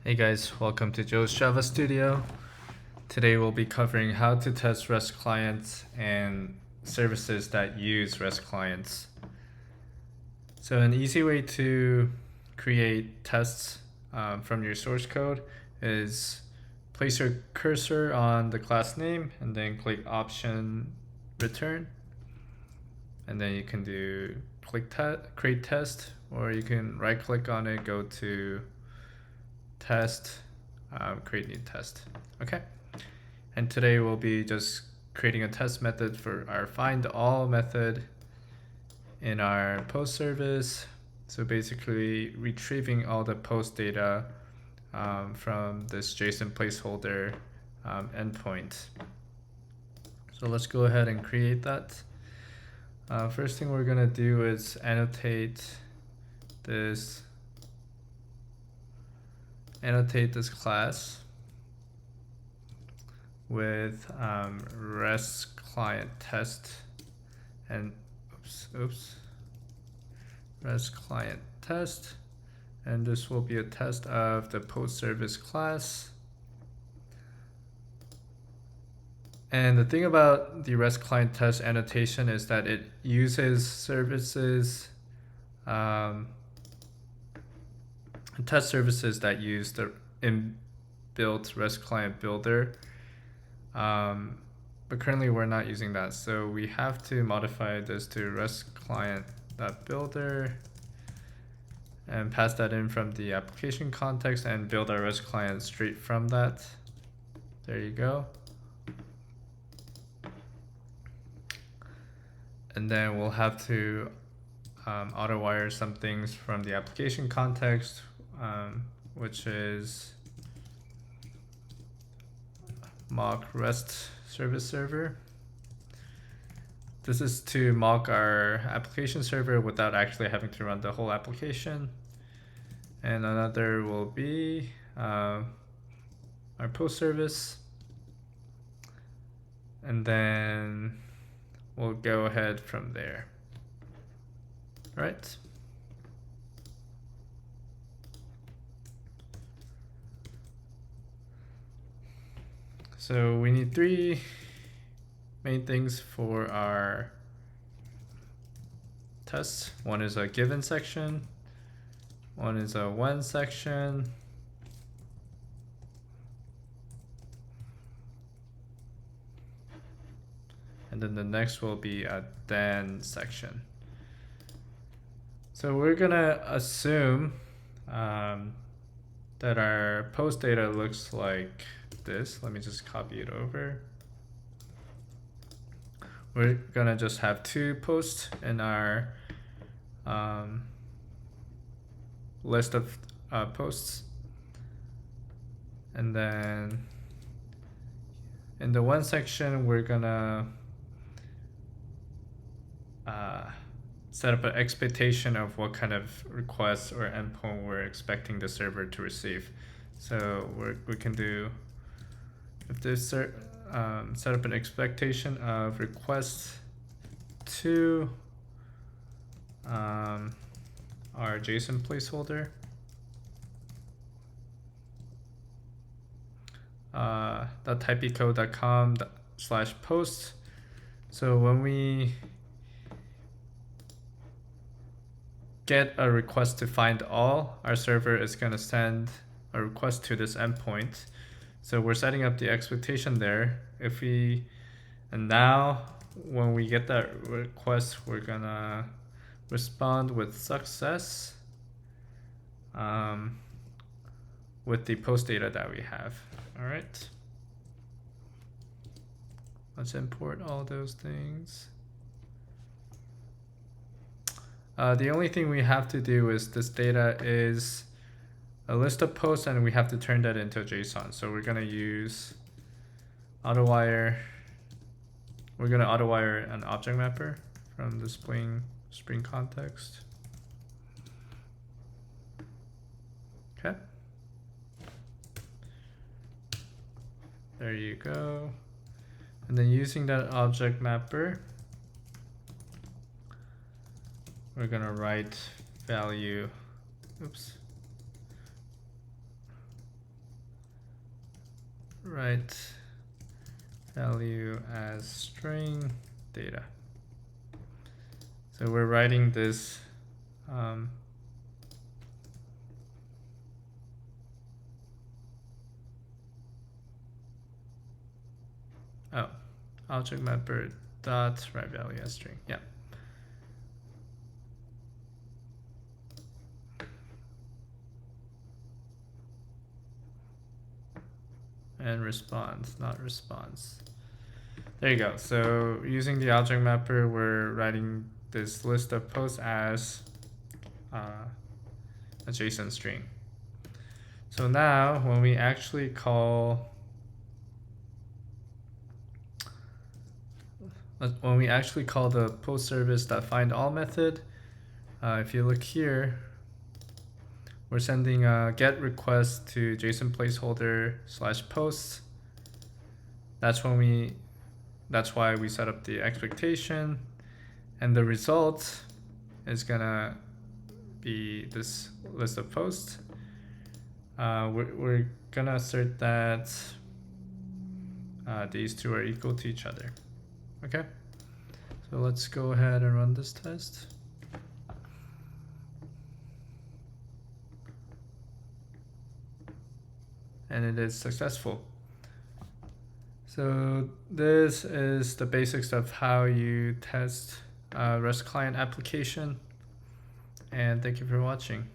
Hey guys, welcome to Joe's Java Studio. Today we'll be covering how to test REST clients and services that use REST clients. So an easy way to create tests from your source code is place your cursor on the class name and then click option return. And then you can do create test, or you can right click on it, go to test, create new test. Okay, and today we'll be just creating a test method for our find all method in our post service. So basically retrieving all the post data from this JSON placeholder endpoint. So let's go ahead and create that. First thing we're gonna do is annotate this class with RestClient test and RestClient test, and this will be a test of the post service class. And the thing about the RestClient test annotation is that it uses services, test services that use the inbuilt REST client builder, but currently we're not using that, so we have to modify this to RESTclient.builder and pass that in from the application context and build our REST client straight from that. There you go. And then we'll have to auto wire some things from the application context, which is mock REST service server. This is to mock our application server without actually having to run the whole application. And another will be our post service. And then we'll go ahead from there. Right? So we need three main things for our test. One is a given section, one is a when section, and then the next will be a then section. So we're gonna assume that our post data looks like this. Let me just copy it over. We're gonna just have two posts in our list of posts, and then in the one section we're gonna set up an expectation of what kind of request or endpoint we're expecting the server to receive. So we can do, if this set up an expectation of request to our JSON placeholder, .typecode.com/post. So when we get a request to find all, our server is going to send a request to this endpoint. So we're setting up the expectation there. And now when we get that request, we're gonna respond with success with the post data that we have. All right. Let's import all those things. The only thing we have to do is this data is a list of posts, and we have to turn that into a JSON. So we're gonna use AutoWire. We're gonna AutoWire an object mapper from the Spring context. Okay. There you go. And then using that object mapper, we're gonna write value, write value as string data. So we're writing this object mapper dot write value as string. Yeah. And response, not response. There you go. So using the object mapper, we're writing this list of posts as a JSON string. So now when we actually call the post service.findAll method, if you look here, we're sending a get request to JSON placeholder /posts. That's why we set up the expectation, and the result is gonna be this list of posts. We're gonna assert that these two are equal to each other. Okay, so let's go ahead and run this test. And it is successful. So this is the basics of how you test a REST client application. And thank you for watching.